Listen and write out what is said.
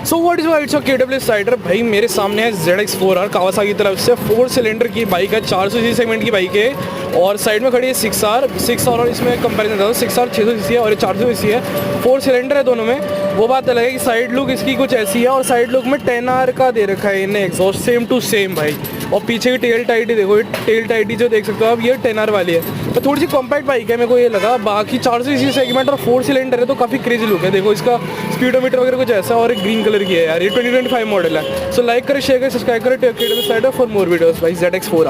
So what is it's a KW cider. भाई मेरे सामने है ZX4R कावासाकी की तरफ से 4 सिलेंडर की बाइक है, 400 सेगमेंट की बाइक है और साइड में खड़ी है 6R और इसमें कंपैरिजन था 6R 600 है और ये 400 है। 4 सिलेंडर है दोनों में। वो बात अलग है कि साइड लुक इसकी कुछ ऐसी है और साइड लुक में 10R का दे रखा है इन्हें एग्जॉस्ट सेम टू सेम भाई। और पीछे की टेल टाइटी देखो, टेल टाइटी जो देख सकते हो आप, ये 10R वाली है तो थोड़ी सी कॉम्पैक्ट बाइक है मेरे को ये लगा। बाकी 400 सेगमेंट और 4 सिलेंडर है तो काफ़ी क्रेजी लुक है। देखो इसका स्पीडोमीटर वगैरह कुछ ऐसा और एक ग्रीन कलर की है यार। ये 2025 मॉडल है। सो लाइक करें, शेयर करें, सब्सक्राइब करें KW cider for more videos भाई। ZX4R।